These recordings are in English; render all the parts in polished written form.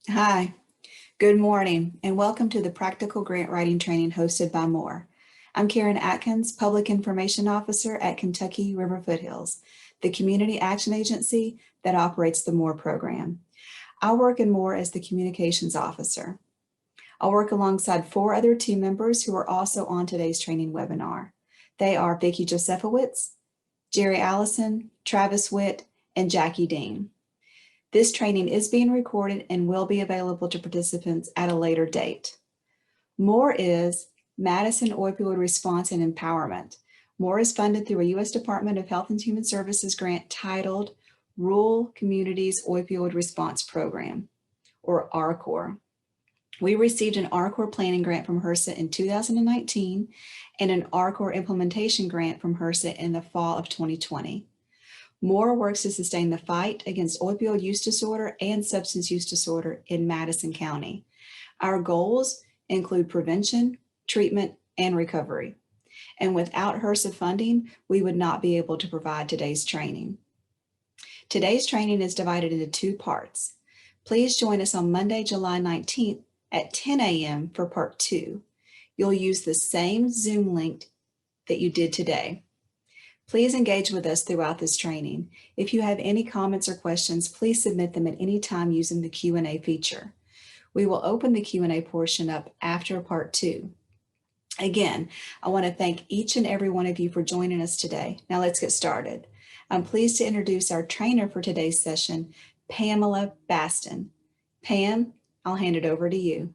Hi, good morning, and welcome to the Practical Grant Writing Training hosted by Moore. I'm Karen Atkins, Public Information Officer at Kentucky River Foothills, the community action agency that operates the Moore program. I work in Moore as the Communications Officer. I work alongside 4 other team members who are also on today's training webinar. They are Vicki Josefowitz, Jerry Allison, Travis Witt, and Jackie Dean. This training is being recorded and will be available to participants at a later date. MORE is Madison Opioid Response and Empowerment. MORE is funded through a U.S. Department of Health and Human Services grant titled Rural Communities Opioid Response Program, or RCOR. We received an RCOR planning grant from HRSA in 2019 and an RCOR implementation grant from HRSA in the fall of 2020. MORE works to sustain the fight against opioid use disorder and substance use disorder in Madison County. Our goals include prevention, treatment, and recovery. And without HRSA funding, we would not be able to provide today's training. Today's training is divided into 2 parts. Please join us on Monday, July 19th at 10 a.m. for part 2. You'll use the same Zoom link that you did today. Please engage with us throughout this training. If you have any comments or questions, please submit them at any time using the Q&A feature. We will open the Q&A portion up after part 2. Again, I want to thank each and every one of you for joining us today. Now let's get started. I'm pleased to introduce our trainer for today's session, Pamela Baston. Pam, I'll hand it over to you.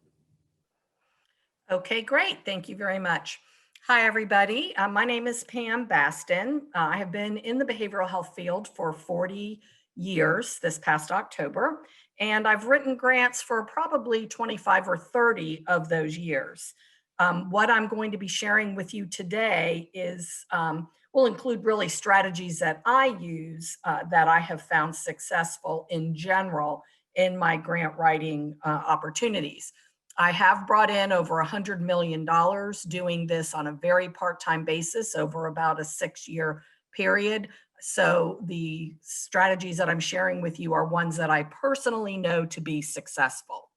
Okay, great. Thank you very much. Hi, everybody. My name is Pam Baston. I have been in the behavioral health field for 40 years this past October, and I've written grants for probably 25 or 30 of those years. What I'm going to be sharing with you today is will include really strategies that I use that I have found successful in general in my grant writing opportunities. I have brought in over $100 million doing this on a very part-time basis over about a 6-year period. So the strategies that I'm sharing with you are ones that I personally know to be successful.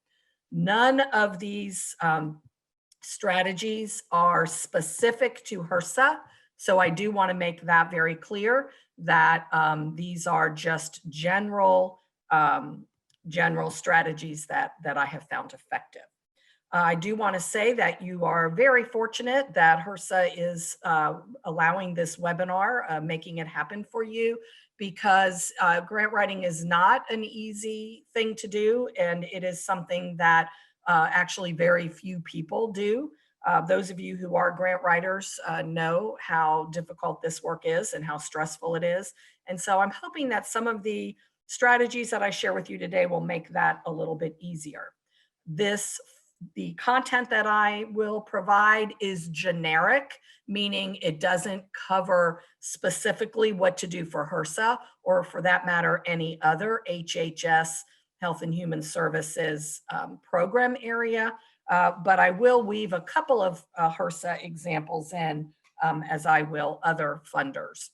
None of these strategies are specific to HRSA. So I do want to make that very clear that these are just general strategies that I have found effective. I do want to say that you are very fortunate that HRSA is allowing this webinar, making it happen for you, because grant writing is not an easy thing to do, and it is something that actually very few people do. Those of you who are grant writers know how difficult this work is and how stressful it is. And so I'm hoping that some of the strategies that I share with you today will make that a little bit easier. The content that I will provide is generic, meaning it doesn't cover specifically what to do for HRSA or, for that matter, any other HHS Health and Human Services program area, but I will weave a couple of HRSA examples in, as I will other funders.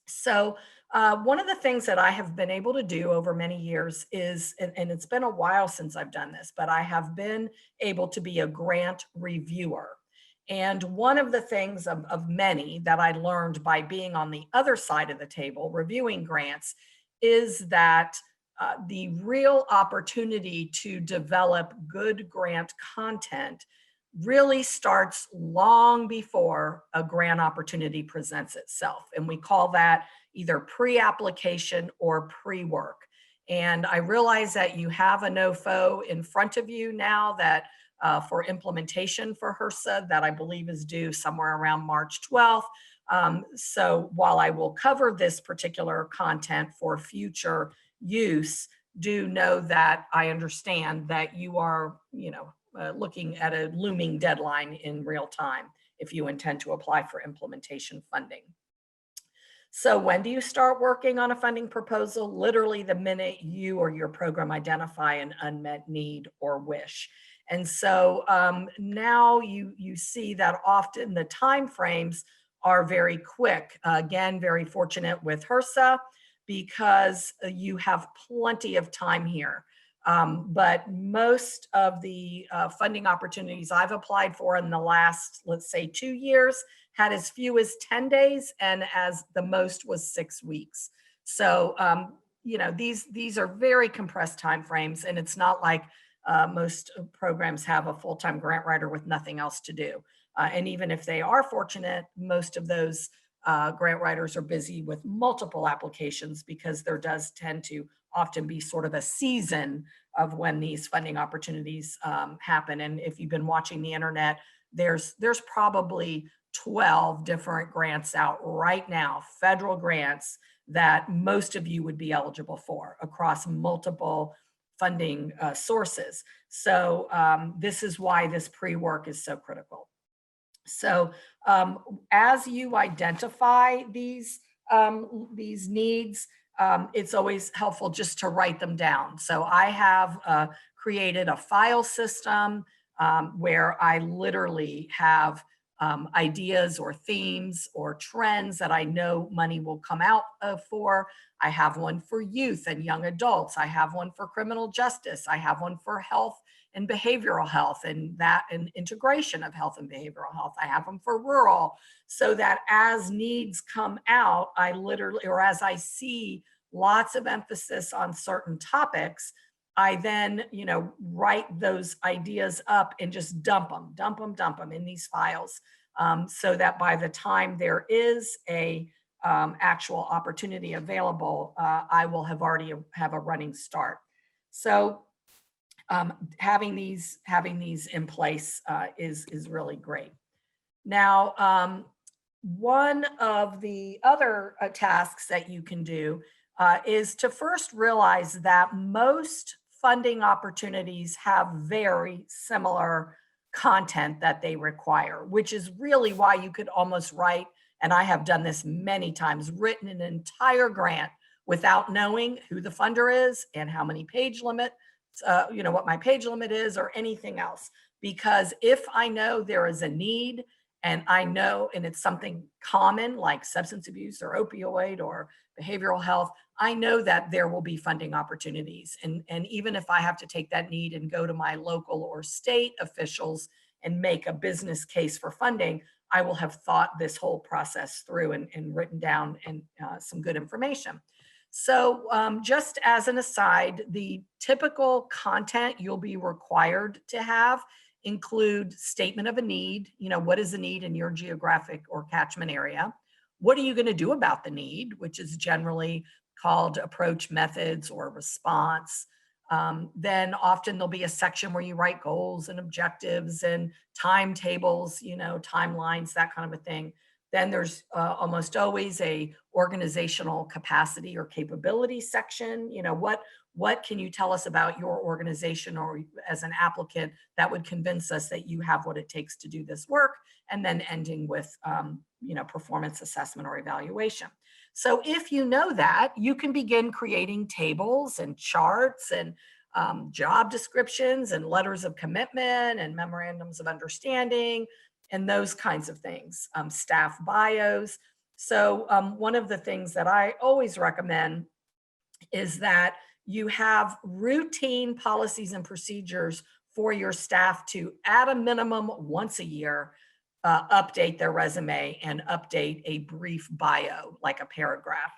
So one of the things that I have been able to do over many years is, and it's been a while since I've done this, but I have been able to be a grant reviewer. And one of the things of many that I learned by being on the other side of the table, reviewing grants, is that the real opportunity to develop good grant content really starts long before a grant opportunity presents itself. And we call that either pre-application or pre-work. And I realize that you have a NOFO in front of you now that for implementation for HRSA that I believe is due somewhere around March 12th. So while I will cover this particular content for future use, do know that I understand that you are, looking at a looming deadline in real time if you intend to apply for implementation funding. So when do you start working on a funding proposal? Literally the minute you or your program identify an unmet need or wish. And so now you see that often the timeframes are very quick. Again, very fortunate with HRSA because you have plenty of time here. But most of the funding opportunities I've applied for in the last, let's say, 2 years had as few as 10 days and as the most was 6 weeks. So, these are very compressed timeframes, and it's not like most programs have a full-time grant writer with nothing else to do. And even if they are fortunate, most of those grant writers are busy with multiple applications because there does tend to often be sort of a season of when these funding opportunities happen. And if you've been watching the internet, there's probably 12 different grants out right now, federal grants that most of you would be eligible for across multiple funding sources. So this is why this pre-work is so critical. So as you identify these needs, it's always helpful just to write them down. So I have created a file system where I literally have ideas or themes or trends that I know money will come out for. I have one for youth and young adults. I have one for criminal justice. I have one for health and behavioral health and integration of health and behavioral health. I have them for rural, so that as needs come out, I literally, or as I see lots of emphasis on certain topics, I then, write those ideas up and just dump them in these files, so that by the time there is a actual opportunity available, I will have already have a running start. So having these in place is really great. Now, one of the other tasks that you can do is to first realize that most funding opportunities have very similar content that they require, which is really why you could almost write, and I have done this many times, written an entire grant without knowing who the funder is and how many page limit, what my page limit is or anything else. Because if I know there is a need, and I know, and it's something common like substance abuse or opioid or behavioral health, I know that there will be funding opportunities. And even if I have to take that need and go to my local or state officials and make a business case for funding, I will have thought this whole process through and written down and some good information. So just as an aside, the typical content you'll be required to have include statement of a need. What is the need in your geographic or catchment area? What are you going to do about the need, which is generally called approach, methods, or response. Then often there'll be a section where you write goals and objectives and timetables, timelines, that kind of a thing. Then there's almost always a organizational capacity or capability section. What can you tell us about your organization or as an applicant that would convince us that you have what it takes to do this work? And then ending with, performance assessment or evaluation. So if you know that, you can begin creating tables and charts and job descriptions and letters of commitment and memorandums of understanding and those kinds of things, staff bios. So one of the things that I always recommend is that you have routine policies and procedures for your staff to, at a minimum once a year, update their resume and update a brief bio, like a paragraph,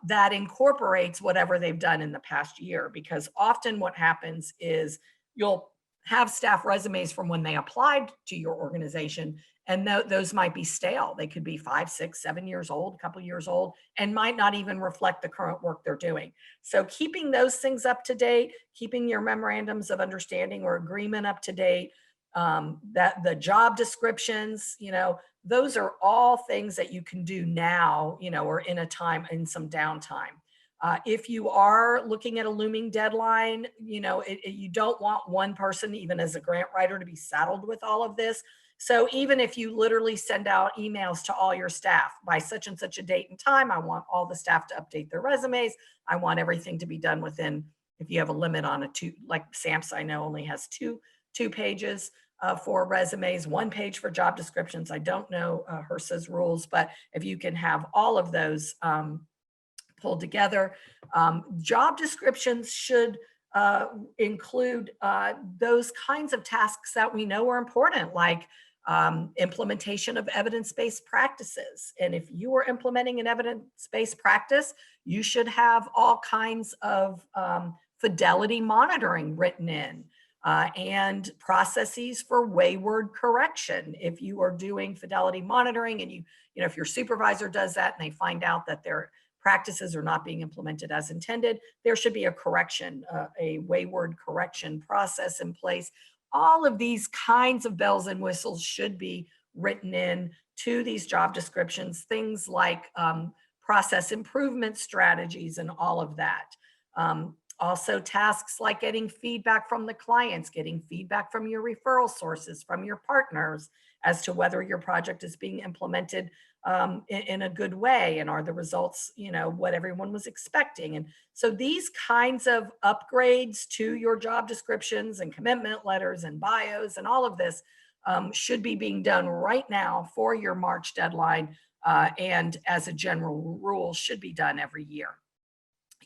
that incorporates whatever they've done in the past year. Because often what happens is you'll have staff resumes from when they applied to your organization, and those might be stale. They could be 5, 6, 7 years old, a couple years old, and might not even reflect the current work they're doing. So keeping those things up to date, keeping your memorandums of understanding or agreement up to date, that the job descriptions, those are all things that you can do now, or in some downtime. If you are looking at a looming deadline, you don't want one person, even as a grant writer, to be saddled with all of this. So even if you literally send out emails to all your staff by such and such a date and time, I want all the staff to update their resumes. I want everything to be done within, if you have a limit on like SAMHSA, I know only has two pages for resumes, 1 page for job descriptions. I don't know HRSA's rules, but if you can have all of those pulled together. Job descriptions should include those kinds of tasks that we know are important, like implementation of evidence-based practices. And if you are implementing an evidence-based practice, you should have all kinds of fidelity monitoring written in. And processes for wayward correction. If you are doing fidelity monitoring and if your supervisor does that and they find out that their practices are not being implemented as intended, there should be a correction, a wayward correction process in place. All of these kinds of bells and whistles should be written in to these job descriptions, things like process improvement strategies and all of that. Also tasks like getting feedback from the clients, getting feedback from your referral sources, from your partners as to whether your project is being implemented in a good way, and are the results, what everyone was expecting. And so these kinds of upgrades to your job descriptions and commitment letters and bios and all of this should be being done right now for your March deadline, and as a general rule should be done every year.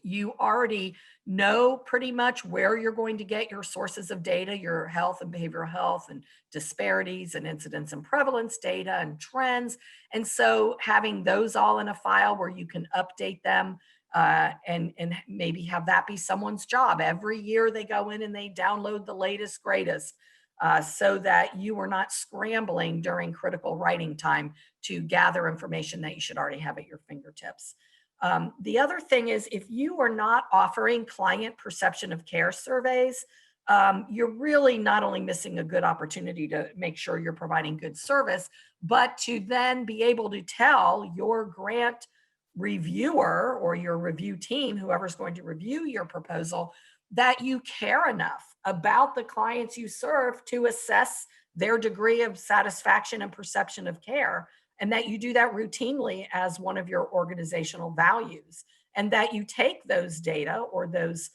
You already know pretty much where you're going to get your sources of data, your health and behavioral health and disparities and incidence and prevalence data and trends. And so having those all in a file where you can update them and maybe have that be someone's job. Every year they go in and they download the latest, greatest, so that you are not scrambling during critical writing time to gather information that you should already have at your fingertips. The other thing is, if you are not offering client perception of care surveys, you're really not only missing a good opportunity to make sure you're providing good service, but to then be able to tell your grant reviewer or your review team, whoever's going to review your proposal, that you care enough about the clients you serve to assess their degree of satisfaction and perception of care, and that you do that routinely as one of your organizational values, and that you take those data or those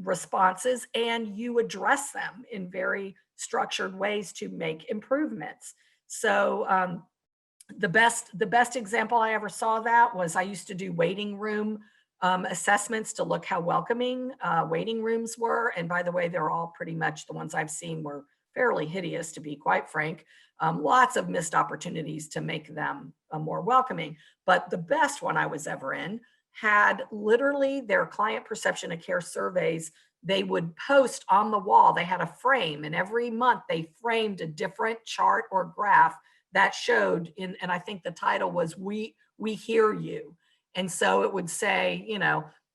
responses and you address them in very structured ways to make improvements. So the best example I ever saw that was, I used to do waiting room assessments to look how welcoming waiting rooms were. And by the way, they're all pretty much, the ones I've seen were fairly hideous, to be quite frank. Lots of missed opportunities to make them more welcoming. But the best one I was ever in had literally their client perception of care surveys. They would post on the wall. They had a frame, and every month they framed a different chart or graph that showed and I think the title was we hear you. And so it would say,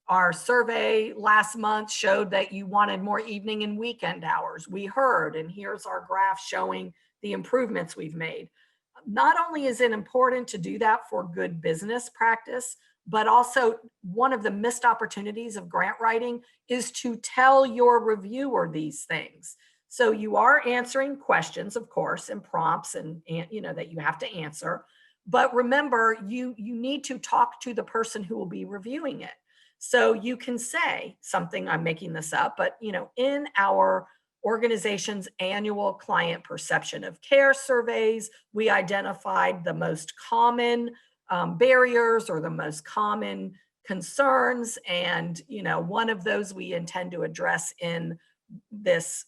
our survey last month showed that you wanted more evening and weekend hours. We heard, and here's our graph showing the improvements we've made. Not only is it important to do that for good business practice, but also one of the missed opportunities of grant writing is to tell your reviewer these things. So you are answering questions, of course, and prompts and that you have to answer. But remember, you need to talk to the person who will be reviewing it. So you can say something, I'm making this up, but in our organization's annual client perception of care surveys, we identified the most common barriers or the most common concerns. And, one of those we intend to address in this,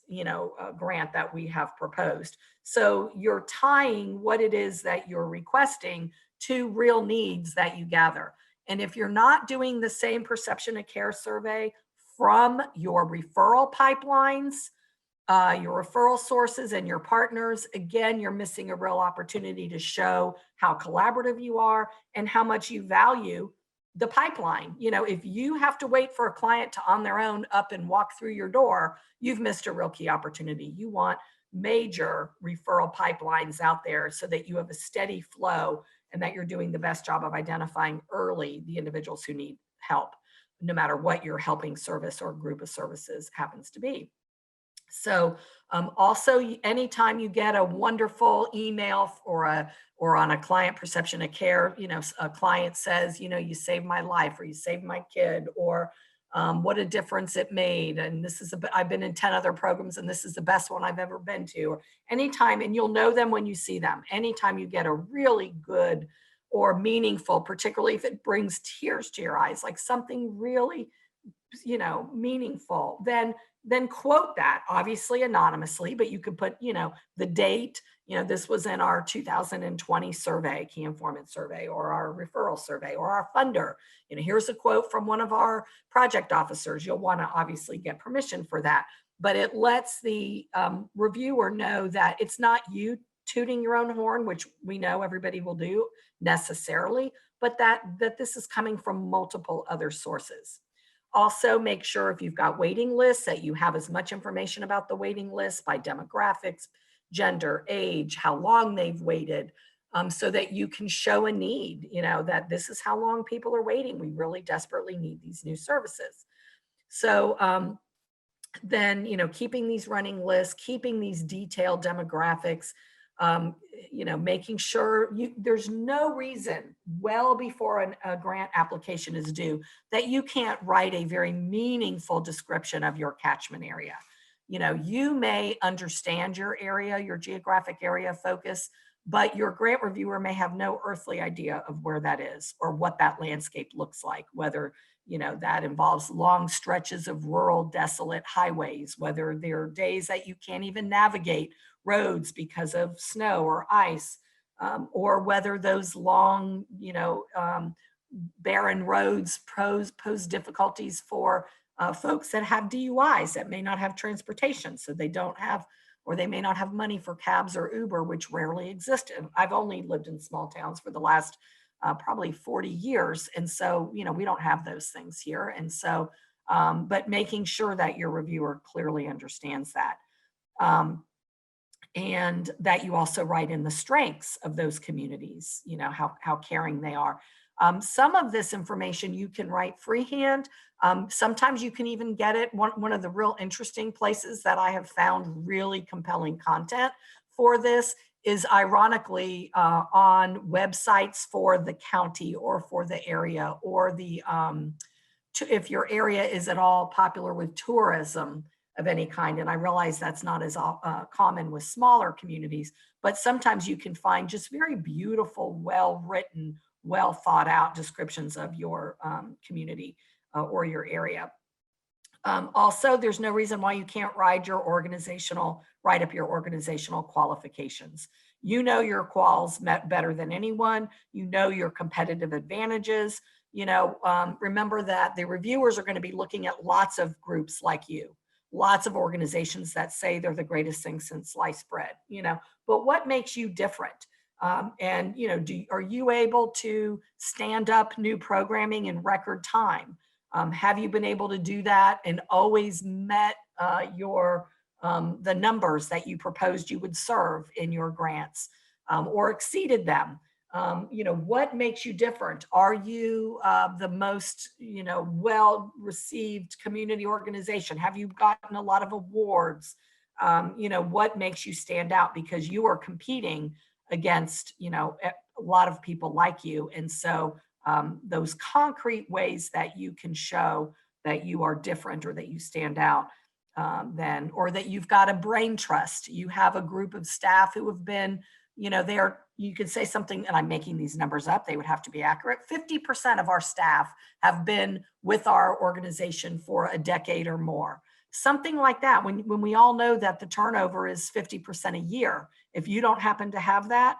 grant that we have proposed. So you're tying what it is that you're requesting to real needs that you gather. And if you're not doing the same perception of care survey from your referral pipelines, your referral sources and your partners, again, you're missing a real opportunity to show how collaborative you are and how much you value the pipeline. If you have to wait for a client to on their own up and walk through your door, you've missed a real key opportunity. You want major referral pipelines out there so that you have a steady flow and that you're doing the best job of identifying early the individuals who need help, no matter what your helping service or group of services happens to be. So also, anytime you get a wonderful email or on a client perception of care, a client says, you saved my life, or you saved my kid, or what a difference it made. And I've been in 10 other programs and this is the best one I've ever been to. Or anytime, and you'll know them when you see them, anytime you get a really good or meaningful, particularly if it brings tears to your eyes, like something really, meaningful, then then quote that, obviously anonymously, but you could put, the date, this was in our 2020 survey, key informant survey, or our referral survey, or our funder. Here's a quote from one of our project officers. You'll want to obviously get permission for that, but it lets the reviewer know that it's not you tooting your own horn, which we know everybody will do necessarily, but that this is coming from multiple other sources. Also, make sure if you've got waiting lists that you have as much information about the waiting list by demographics, gender, age, how long they've waited, so that you can show a need, that this is how long people are waiting. We really desperately need these new services. So then, keeping these running lists, keeping these detailed demographics, making sure there's no reason well before a grant application is due that you can't write a very meaningful description of your catchment area. You may understand your area, your geographic area of focus, but your grant reviewer may have no earthly idea of where that is or what that landscape looks like, whether that involves long stretches of rural, desolate highways, whether there are days that you can't even navigate roads because of snow or ice, or whether those long, barren roads pose difficulties for folks that have DUIs that may not have transportation, so they don't have, or they may not have money for cabs or Uber, which rarely exist. I've only lived in small towns for the last probably 40 years. And so, we don't have those things here. And so, but making sure that your reviewer clearly understands that. And that you also write in the strengths of those communities, how caring they are. Some of this information you can write freehand. Sometimes you can even get it. One of the real interesting places that I have found really compelling content for this is ironically on websites for the county or for the area, or if your area is at all popular with tourism of any kind. And I realize that's not as common with smaller communities, but sometimes you can find just very beautiful, well-written, well thought out descriptions of your community or your area. Also, there's no reason why you can't write up your organizational qualifications. You know your quals better than anyone. You know your competitive advantages. Remember that the reviewers are going to be looking at lots of groups like you, lots of organizations that say they're the greatest thing since sliced bread, but what makes you different? And, are you able to stand up new programming in record time? Have you been able to do that and always met the numbers that you proposed you would serve in your grants, or exceeded them? What makes you different? Are you the most, well-received community organization? Have you gotten a lot of awards? What makes you stand out? Because you are competing against, a lot of people like you. And so those concrete ways that you can show that you are different or that you stand out, or that you've got a brain trust. You have a group of staff who have been, you could say something, and I'm making these numbers up, they would have to be accurate. 50% of our staff have been with our organization for a decade or more. Something like that, when we all know that the turnover is 50% a year. If you don't happen to have that,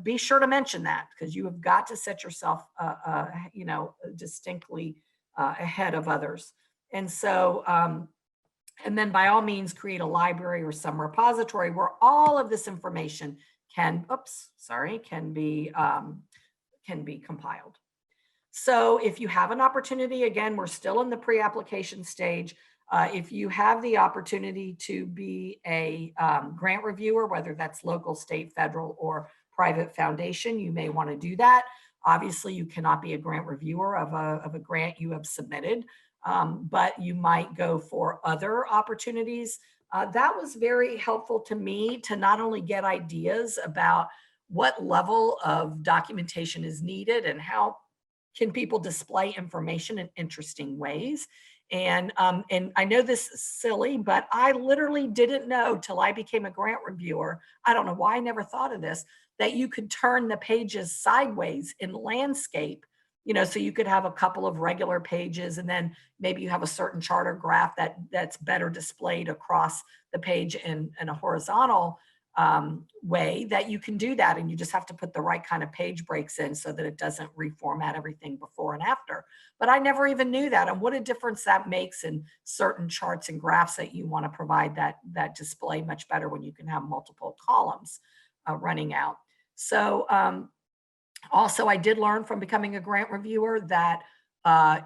be sure to mention that, because you have got to set yourself, distinctly ahead of others. And so, and then by all means, create a library or some repository where all of this information can be compiled. So if you have an opportunity, again, we're still in the pre-application stage. If you have the opportunity to be a grant reviewer, whether that's local, state, federal, or private foundation, you may want to do that. Obviously, you cannot be a grant reviewer of a grant you have submitted, but you might go for other opportunities. That was very helpful to me to not only get ideas about what level of documentation is needed and how can people display information in interesting ways. And I know this is silly, but I literally didn't know till I became a grant reviewer. I don't know why I never thought of this, that you could turn the pages sideways in landscape So you could have a couple of regular pages, and then maybe you have a certain chart or graph that's better displayed across the page in a horizontal way, that you can do that. And you just have to put the right kind of page breaks in so that it doesn't reformat everything before and after. But I never even knew that. And what a difference that makes in certain charts and graphs that you want to provide that display much better when you can have multiple columns running out. So also, I did learn from becoming a grant reviewer that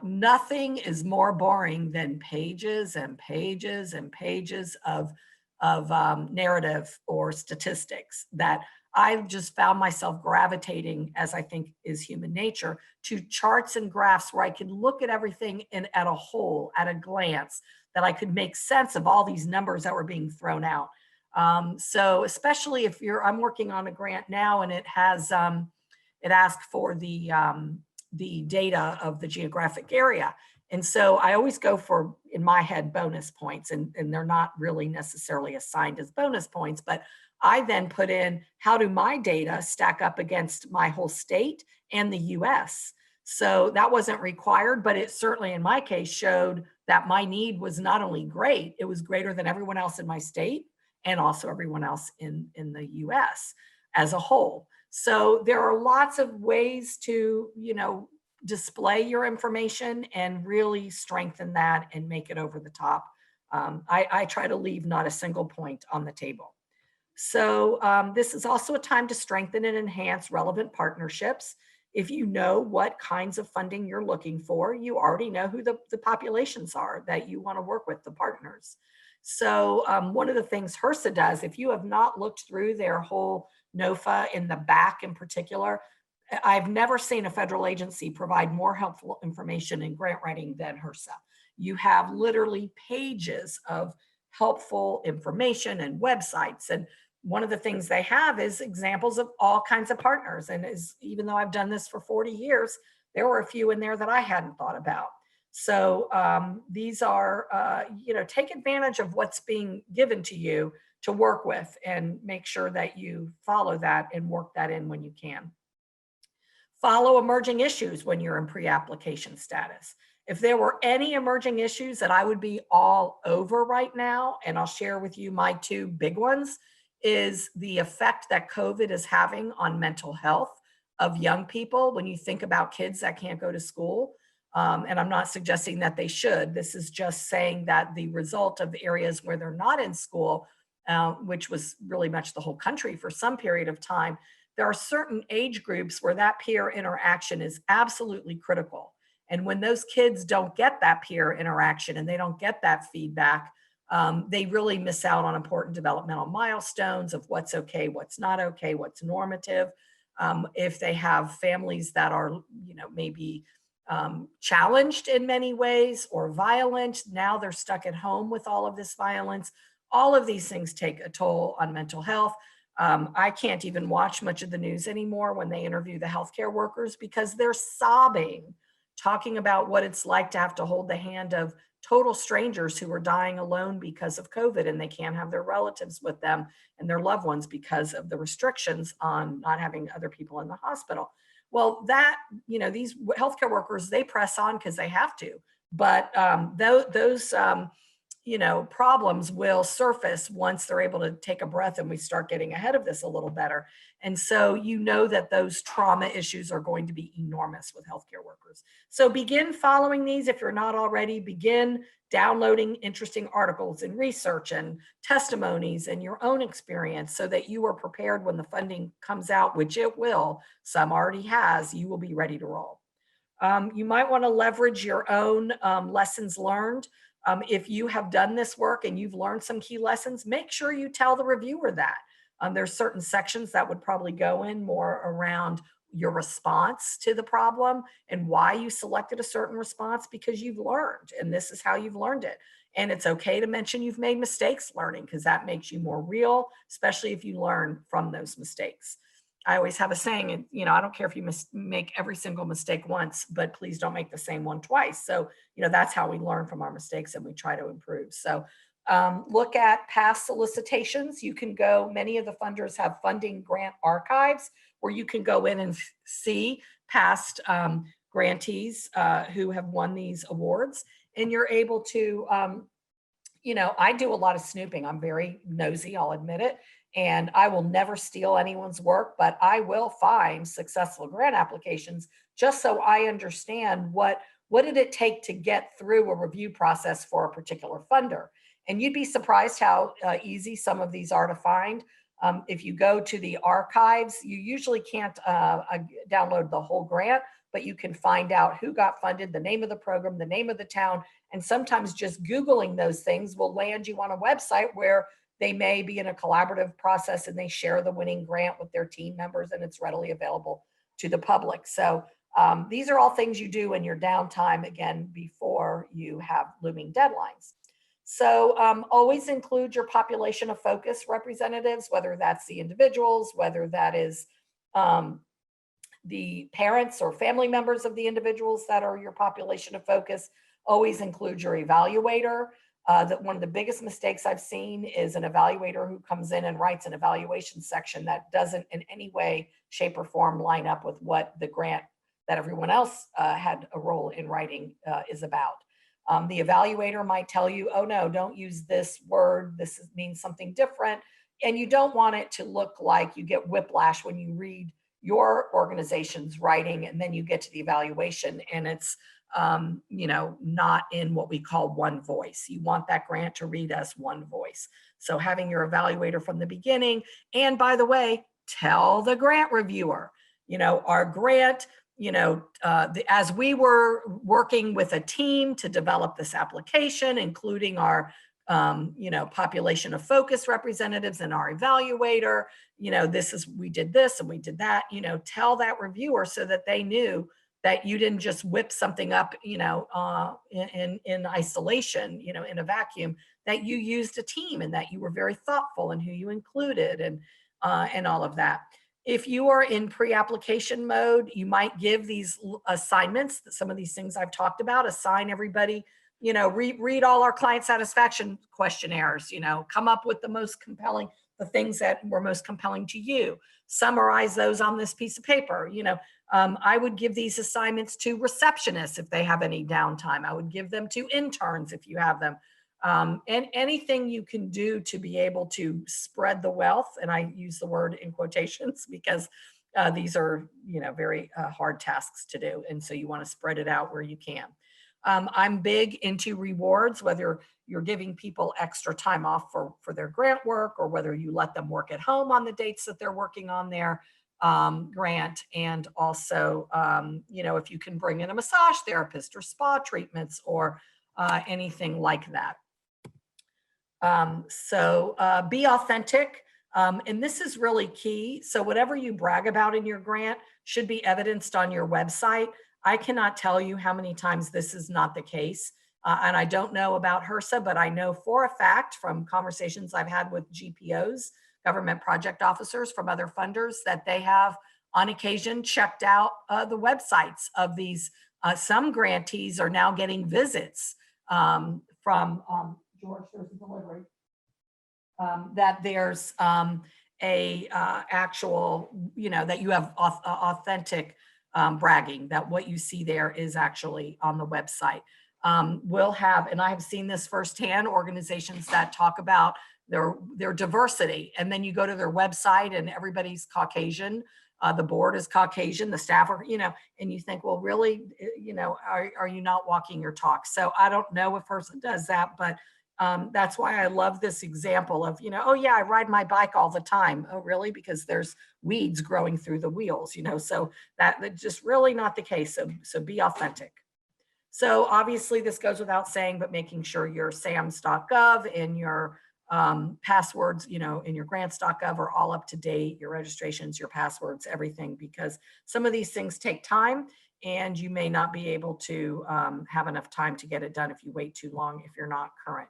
nothing is more boring than pages and pages and pages of narrative or statistics. That I've just found myself gravitating, as I think is human nature, to charts and graphs where I could look at everything at a whole, at a glance, that I could make sense of all these numbers that were being thrown out. So especially if I'm working on a grant now, and it has it asks for the data of the geographic area. And so I always go for, in my head, bonus points, and they're not really necessarily assigned as bonus points, but I then put in, how do my data stack up against my whole state and the US? So that wasn't required, but it certainly in my case showed that my need was not only great, it was greater than everyone else in my state and also everyone else in the US as a whole. So there are lots of ways to, display your information and really strengthen that and make it over the top. I try to leave not a single point on the table. So this is also a time to strengthen and enhance relevant partnerships. If you know what kinds of funding you're looking for, you already know who the populations are that you want to work with, the partners. So one of the things HRSA does, if you have not looked through their whole NOFA in the back in particular, I've never seen a federal agency provide more helpful information in grant writing than HRSA. You have literally pages of helpful information and websites. And one of the things they have is examples of all kinds of partners. And even though I've done this for 40 years, there were a few in there that I hadn't thought about. So these are, take advantage of what's being given to you to work with, and make sure that you follow that and work that in when you can. Follow emerging issues when you're in pre-application status. If there were any emerging issues that I would be all over right now, and I'll share with you my two big ones, is the effect that COVID is having on mental health of young people. When you think about kids that can't go to school, and I'm not suggesting that they should, this is just saying that the result of the areas where they're not in school, which was really much the whole country for some period of time, there are certain age groups where that peer interaction is absolutely critical. And when those kids don't get that peer interaction and they don't get that feedback, they really miss out on important developmental milestones of what's okay, what's not okay, what's normative. If they have families that are, maybe challenged in many ways or violent, now they're stuck at home with all of this violence. All of these things take a toll on mental health. I can't even watch much of the news anymore when they interview the healthcare workers, because they're sobbing, talking about what it's like to have to hold the hand of total strangers who are dying alone because of COVID, and they can't have their relatives with them and their loved ones because of the restrictions on not having other people in the hospital. Well, these healthcare workers, they press on because they have to, but those problems will surface once they're able to take a breath and we start getting ahead of this a little better. And so that those trauma issues are going to be enormous with healthcare workers. So begin following these if you're not already. Begin downloading interesting articles and research and testimonies and your own experience, so that you are prepared when the funding comes out, which it will. Some already has. You will be ready to roll. You might want to leverage your own lessons learned. If you have done this work and you've learned some key lessons, make sure you tell the reviewer that. There's certain sections that would probably go in more around your response to the problem and why you selected a certain response, because you've learned, and this is how you've learned it. And it's okay to mention you've made mistakes learning, because that makes you more real, especially if you learn from those mistakes. I always have a saying, and I don't care if you make every single mistake once, but please don't make the same one twice. So, that's how we learn from our mistakes and we try to improve. So look at past solicitations. You can go, many of the funders have funding grant archives where you can go in and see past grantees who have won these awards, and you're able to, I do a lot of snooping. I'm very nosy, I'll admit it. And I will never steal anyone's work, but I will find successful grant applications just so I understand what did it take to get through a review process for a particular funder. And you'd be surprised how easy some of these are to find. If you go to the archives, you usually can't download the whole grant, but you can find out who got funded, the name of the program, the name of the town, and sometimes just Googling those things will land you on a website where they may be in a collaborative process and they share the winning grant with their team members, and it's readily available to the public. So these are all things you do in your downtime, again, before you have looming deadlines. So always include your population of focus representatives, whether that's the individuals, whether that is the parents or family members of the individuals that are your population of focus. Always include your evaluator. That one of the biggest mistakes I've seen is an evaluator who comes in and writes an evaluation section that doesn't in any way, shape, or form line up with what the grant that everyone else had a role in writing is about. The evaluator might tell you, oh no, don't use this word, this means something different. And you don't want it to look like you get whiplash when you read your organization's writing and then you get to the evaluation and it's not in what we call one voice. You want that grant to read as one voice. So having your evaluator from the beginning, and by the way, tell the grant reviewer, our grant, as we were working with a team to develop this application, including our population of focus representatives and our evaluator, we did this and we did that, tell that reviewer so that they knew that you didn't just whip something up, in isolation, in a vacuum, that you used a team and that you were very thoughtful in who you included and all of that. If you are in pre-application mode, you might give these assignments, some of these things I've talked about, assign everybody, read all our client satisfaction questionnaires, come up with the things that were most compelling to you, summarize those on this piece of paper. I would give these assignments to receptionists if they have any downtime. I would give them to interns if you have them. And anything you can do to be able to spread the wealth, and I use the word in quotations because these are, very hard tasks to do. And so you want to spread it out where you can. I'm big into rewards, whether you're giving people extra time off for their grant work or whether you let them work at home on the dates that they're working on their grant. And also, if you can bring in a massage therapist or spa treatments or anything like that. Be authentic. And this is really key. So whatever you brag about in your grant should be evidenced on your website. I cannot tell you how many times this is not the case. And I don't know about HRSA, but I know for a fact from conversations I've had with GPOs, government project officers from other funders, that they have on occasion checked out the websites of these. Some grantees are now getting visits from George, there's a delivery, that there's actual, that you have authentic bragging, that what you see there is actually on the website. We'll have, and I have seen this firsthand, organizations that talk about their diversity, and then you go to their website and everybody's Caucasian, the board is Caucasian, the staff are, and you think, well, really, are you not walking your talk? So I don't know if HRSA does that, but that's why I love this example of, oh yeah, I ride my bike all the time. Oh, really? Because there's weeds growing through the wheels, so that's just really not the case. So be authentic. So obviously this goes without saying, but making sure your SAMS.gov and your passwords, in your grants.gov are all up to date, your registrations, your passwords, everything, because some of these things take time and you may not be able to have enough time to get it done if you wait too long, if you're not current.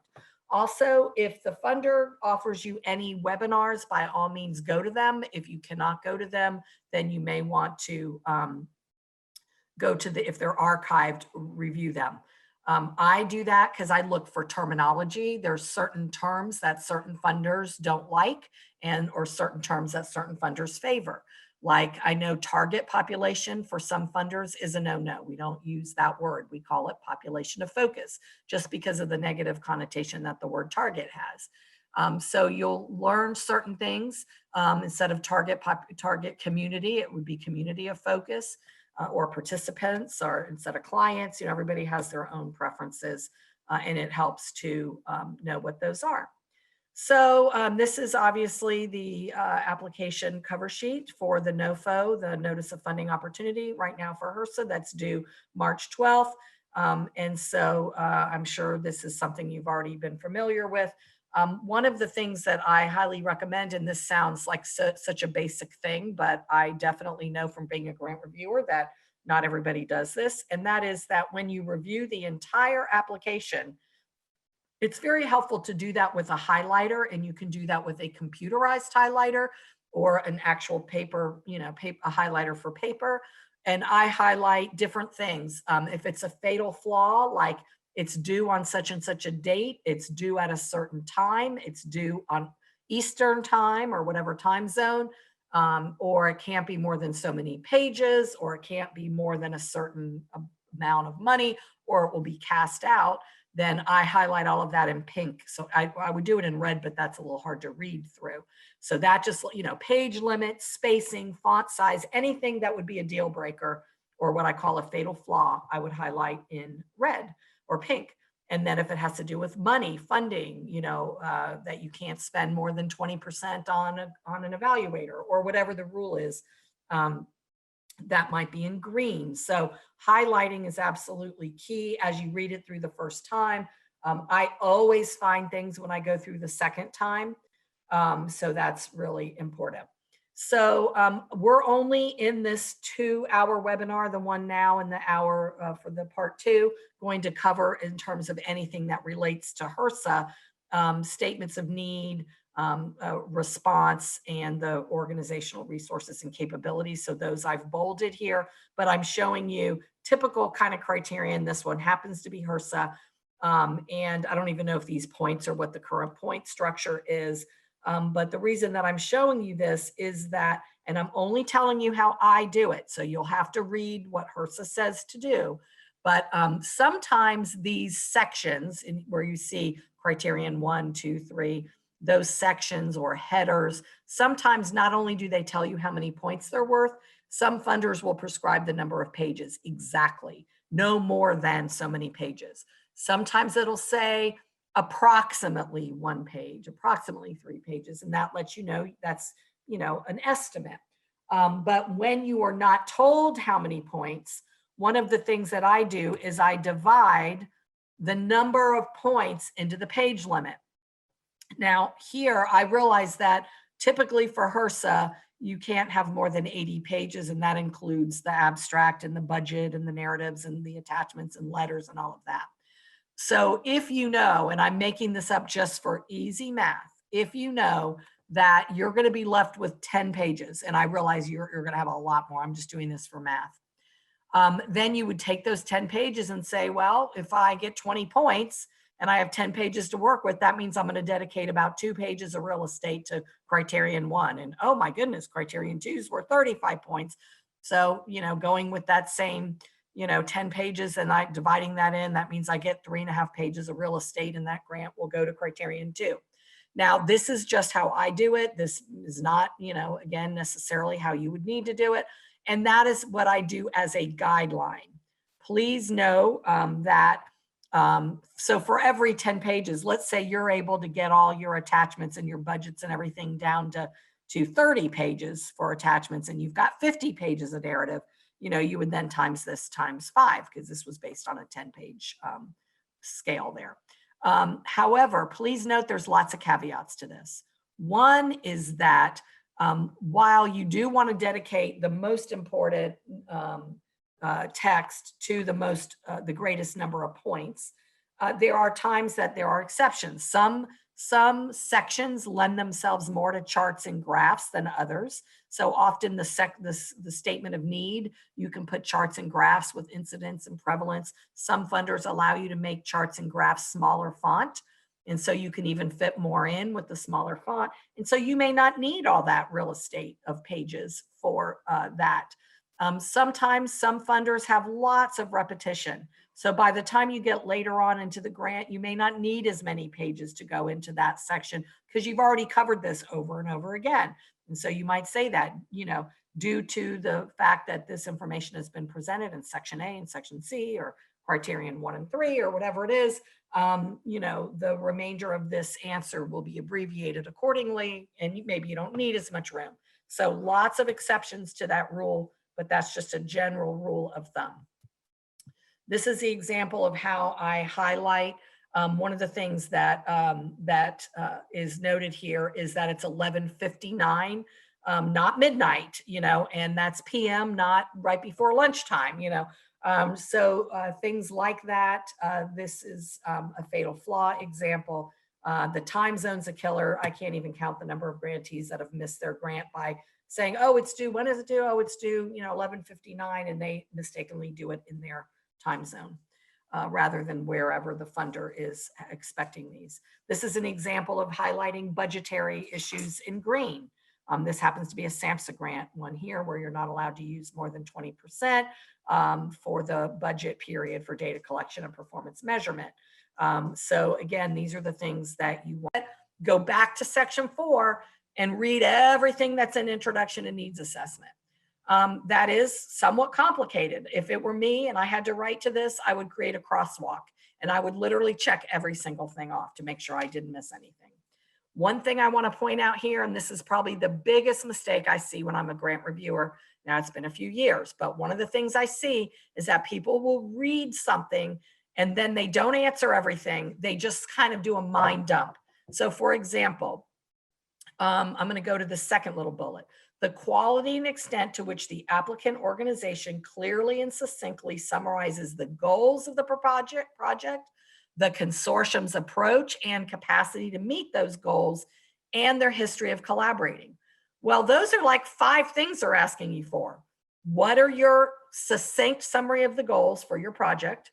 Also, if the funder offers you any webinars, by all means, go to them. If you cannot go to them, then you may want to go to if they're archived, review them. I do that because I look for terminology. There's certain terms that certain funders don't like or certain terms that certain funders favor. Like I know target population for some funders is a no-no. We don't use that word. We call it population of focus just because of the negative connotation that the word target has. So you'll learn certain things. Instead of target community, it would be community of focus, or participants, or instead of clients. Everybody has their own preferences, and it helps to know what those are. So this is obviously the application cover sheet for the NOFO, the Notice of Funding Opportunity, right now for HRSA, that's due March 12th. And so I'm sure this is something you've already been familiar with. One of the things that I highly recommend, and this sounds like such a basic thing, but I definitely know from being a grant reviewer that not everybody does this, and that is that when you review the entire application, it's very helpful to do that with a highlighter, and you can do that with a computerized highlighter or an actual paper, a highlighter for paper. And I highlight different things. If it's a fatal flaw, like it's due on such and such a date, it's due at a certain time, it's due on Eastern time or whatever time zone, or it can't be more than so many pages, or it can't be more than a certain amount of money, or it will be cast out, then I highlight all of that in pink. So I would do it in red, but that's a little hard to read through. So that just, page limit, spacing, font size, anything that would be a deal breaker or what I call a fatal flaw, I would highlight in red or pink. And then if it has to do with money, funding, that you can't spend more than 20% on an evaluator or whatever the rule is, that might be in green. So highlighting is absolutely key as you read it through the first time. I always find things when I go through the second time. So that's really important. So we're only in this 2-hour webinar, the one now and the hour for the part 2, going to cover in terms of anything that relates to HRSA, statements of need, response, and the organizational resources and capabilities. So those I've bolded here, but I'm showing you typical kind of criterion. This one happens to be HRSA. And I don't even know if these points are what the current point structure is. But the reason that I'm showing you this is that, and I'm only telling you how I do it, so you'll have to read what HRSA says to do. But sometimes these sections where you see criterion 1, 2, 3, those sections or headers, sometimes not only do they tell you how many points they're worth, some funders will prescribe the number of pages exactly, no more than so many pages. Sometimes it'll say approximately 1 page, approximately 3 pages, and that lets you know that's, an estimate. But when you are not told how many points, one of the things that I do is I divide the number of points into the page limit. Now here I realize that typically for HRSA, you can't have more than 80 pages, and that includes the abstract and the budget and the narratives and the attachments and letters and all of that. So if you know, and I'm making this up just for easy math, if you know that you're going to be left with 10 pages, and I realize you're going to have a lot more, I'm just doing this for math, then you would take those 10 pages and say, well, if I get 20 points and I have 10 pages to work with, that means I'm going to dedicate about 2 pages of real estate to criterion 1. And oh my goodness, criterion 2 is worth 35 points. So, going with that same 10 pages and dividing that in, that means I get 3.5 pages of real estate, and that grant will go to criterion 2. Now, this is just how I do it. This is not, again, necessarily how you would need to do it. And that is what I do as a guideline. Please know that, so for every 10 pages, let's say you're able to get all your attachments and your budgets and everything down to 30 pages for attachments, and you've got 50 pages of narrative, you would then times this times 5, because this was based on a 10-page scale there. However, please note there's lots of caveats to this. One is that while you do want to dedicate the most important text to the greatest number of points, there are times that there are exceptions. Some sections lend themselves more to charts and graphs than others. So often the statement of need, you can put charts and graphs with incidence and prevalence. Some funders allow you to make charts and graphs smaller font. And so you can even fit more in with the smaller font. And so you may not need all that real estate of pages for that. Sometimes some funders have lots of repetition. So by the time you get later on into the grant, you may not need as many pages to go into that section because you've already covered this over and over again. And so you might say that, due to the fact that this information has been presented in section A and section C or criterion 1 and 3 or whatever it is, the remainder of this answer will be abbreviated accordingly, and maybe you don't need as much room. So lots of exceptions to that rule, but that's just a general rule of thumb. This is the example of how I highlight. One of the things that is noted here is that it's 11:59, not midnight, and that's PM, not right before lunchtime, So things like that. This is a fatal flaw example. The time zone's a killer. I can't even count the number of grantees that have missed their grant by saying, oh, it's due. When is it due? Oh, it's due, 11:59, and they mistakenly do it in their time zone rather than wherever the funder is expecting these. This is an example of highlighting budgetary issues in green. This happens to be a SAMHSA grant one here where you're not allowed to use more than 20% for the budget period for data collection and performance measurement. So again, these are the things that you want. Go back to section 4 and read everything that's in introduction and needs assessment. That is somewhat complicated. If it were me and I had to write to this, I would create a crosswalk and I would literally check every single thing off to make sure I didn't miss anything. One thing I want to point out here, and this is probably the biggest mistake I see when I'm a grant reviewer. Now it's been a few years, but one of the things I see is that people will read something and then they don't answer everything. They just kind of do a mind dump. So for example, I'm going to go to the second little bullet. The quality and extent to which the applicant organization clearly and succinctly summarizes the goals of the project, the consortium's approach and capacity to meet those goals, and their history of collaborating. Well, those are like 5 things they're asking you for. What are your succinct summary of the goals for your project?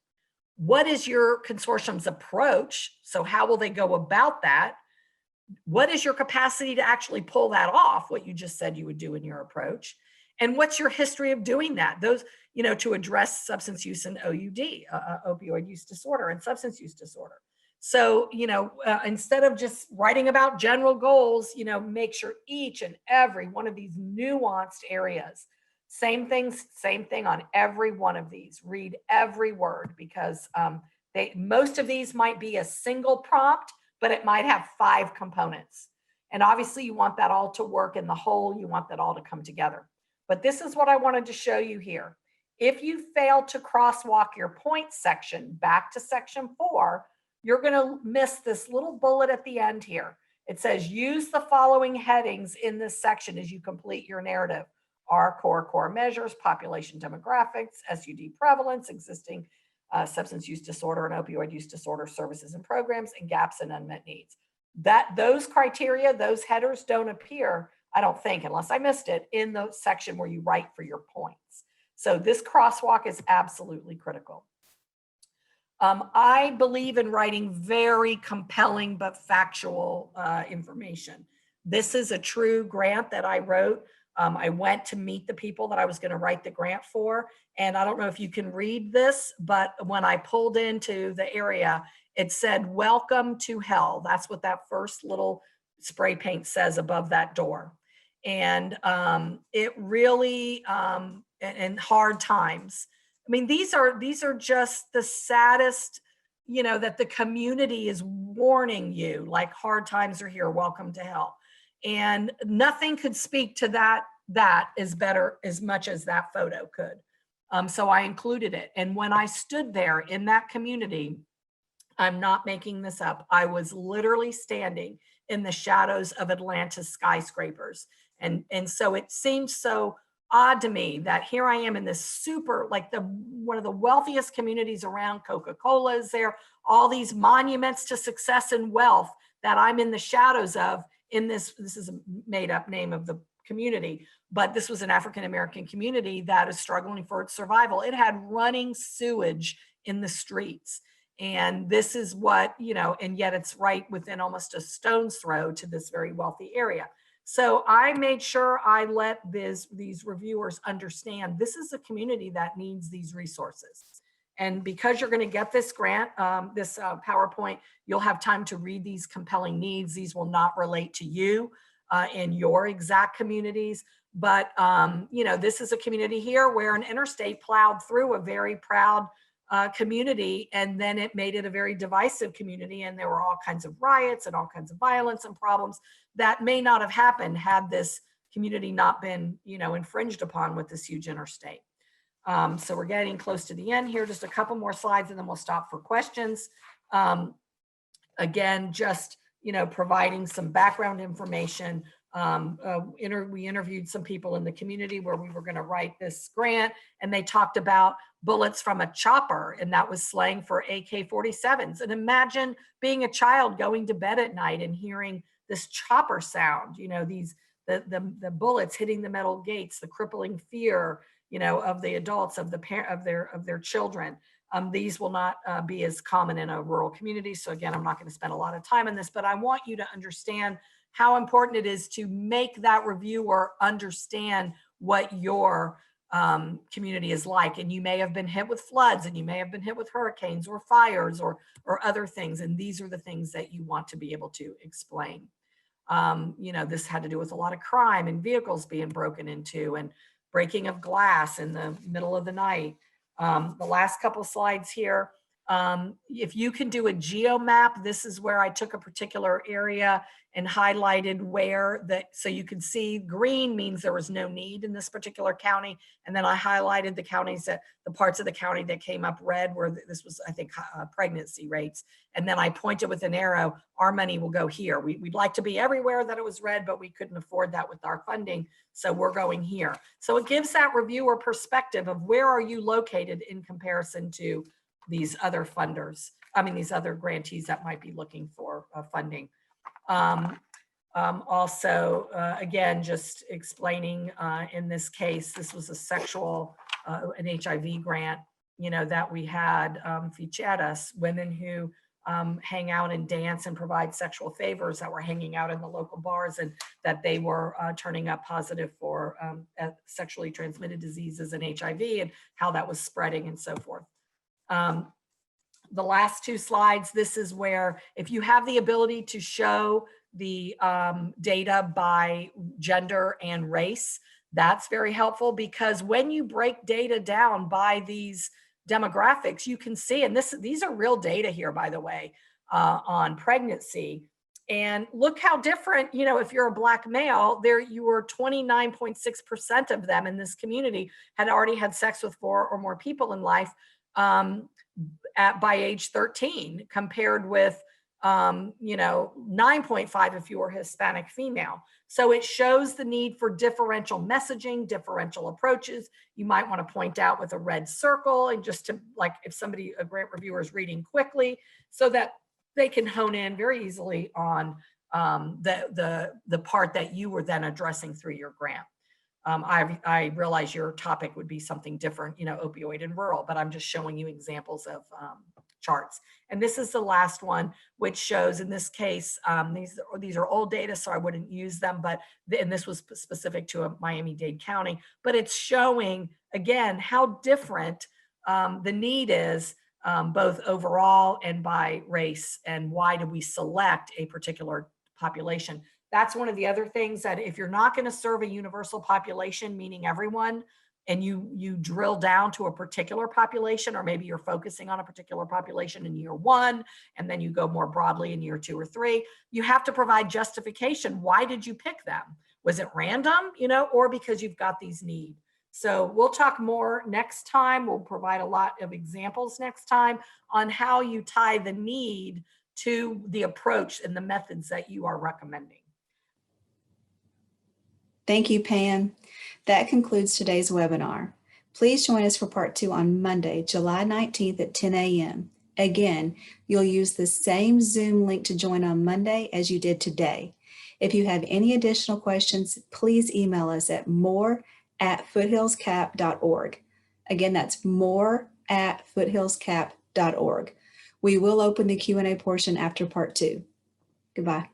What is your consortium's approach? So how will they go about that? What is your capacity to actually pull that off, what you just said you would do in your approach? And what's your history of doing that? Those, to address substance use and OUD, opioid use disorder and substance use disorder. So, instead of just writing about general goals, make sure each and every one of these nuanced areas, same thing on every one of these, read every word because most of these might be a single prompt, but it might have 5 components. And obviously you want that all to work in the whole, you want that all to come together. But this is what I wanted to show you here. If you fail to crosswalk your points section back to section 4, you're going to miss this little bullet at the end here. It says, use the following headings in this section as you complete your narrative. Our core measures, population demographics, SUD prevalence, existing substance use disorder and opioid use disorder services and programs, and gaps and unmet needs. Those criteria, those headers don't appear, I don't think, unless I missed it, in the section where you write for your points. So this crosswalk is absolutely critical. I believe in writing very compelling but factual information. This is a true grant that I wrote. I went to meet the people that I was going to write the grant for. And I don't know if you can read this, but when I pulled into the area, it said, welcome to hell. That's what that first little spray paint says above that door. And it really, in hard times, I mean, these are just the saddest, that the community is warning you, like hard times are here, welcome to hell. And nothing could speak to that as much as that photo could. So I included it. And when I stood there in that community, I'm not making this up, I was literally standing in the shadows of Atlanta's skyscrapers. And so it seemed so odd to me that here I am in this super, like one of the wealthiest communities around. Coca-Cola is there, all these monuments to success and wealth that I'm in the shadows of in this is a made up name of the community, but this was an African-American community that is struggling for its survival. It had running sewage in the streets. And this is what, and yet it's right within almost a stone's throw to this very wealthy area. So I made sure I let these reviewers understand this is a community that needs these resources. And because you're going to get this grant, this PowerPoint, you'll have time to read these compelling needs. These will not relate to you in your exact communities. But, this is a community here where an interstate plowed through a very proud community, and then it made it a very divisive community, and there were all kinds of riots and all kinds of violence and problems that may not have happened had this community not been, infringed upon with this huge interstate. So we're getting close to the end here, just a couple more slides and then we'll stop for questions. Again, just, providing some background information. We interviewed some people in the community where we were going to write this grant, and they talked about bullets from a chopper, and that was slang for AK-47s. And imagine being a child going to bed at night and hearing this chopper sound, the bullets hitting the metal gates, the crippling fear, of the adults, of their children. These will not be as common in a rural community. So again, I'm not going to spend a lot of time on this, but I want you to understand how important it is to make that reviewer understand what your community is like. And you may have been hit with floods, and you may have been hit with hurricanes or fires or other things. And these are the things that you want to be able to explain. This had to do with a lot of crime and vehicles being broken into and breaking of glass in the middle of the night. The last couple slides here. If you can do a Geo Map, this is where I took a particular area and highlighted where so you can see green means there was no need in this particular county. And then I highlighted the counties the parts of the county that came up red where this was, I think, pregnancy rates. And then I pointed with an arrow, our money will go here. We'd like to be everywhere that it was red, but we couldn't afford that with our funding. So we're going here. So it gives that reviewer perspective of where are you located in comparison to these other funders, these other grantees that might be looking for funding. Also, again, just explaining in this case, this was a an HIV grant, that we had ficheras, women who hang out and dance and provide sexual favors that were hanging out in the local bars, and that they were turning up positive for sexually transmitted diseases and HIV, and how that was spreading and so forth. The last two slides, this is where if you have the ability to show the data by gender and race, that's very helpful, because when you break data down by these demographics, you can see, and these are real data here, by the way, on pregnancy. And look how different, if you're a Black male, you were 29.6% of them in this community had already had sex with 4 or more people in life by age 13, compared with 9.5 if you were Hispanic female. So it shows the need for differential messaging, differential approaches. You might want to point out with a red circle, and just to, like, if a grant reviewer is reading quickly, so that they can hone in very easily on the part that you were then addressing through your grant. I realize your topic would be something different, opioid in rural, but I'm just showing you examples of charts. And this is the last one, which shows, in this case, these are old data, so I wouldn't use them, and this was specific to a Miami-Dade County, but it's showing, again, how different the need is, both overall and by race, and why do we select a particular population. That's one of the other things, that if you're not going to serve a universal population, meaning everyone, and you drill down to a particular population, or maybe you're focusing on a particular population in year 1, and then you go more broadly in year 2 or 3, you have to provide justification. Why did you pick them? Was it random, or because you've got these needs? So we'll talk more next time. We'll provide a lot of examples next time on how you tie the need to the approach and the methods that you are recommending. Thank you, Pam. That concludes today's webinar. Please join us for part 2 on Monday, July 19th at 10 a.m. Again, you'll use the same Zoom link to join on Monday as you did today. If you have any additional questions, please email us at more@foothillscap.org. Again, that's more@foothillscap.org. We will open the Q&A portion after part 2. Goodbye.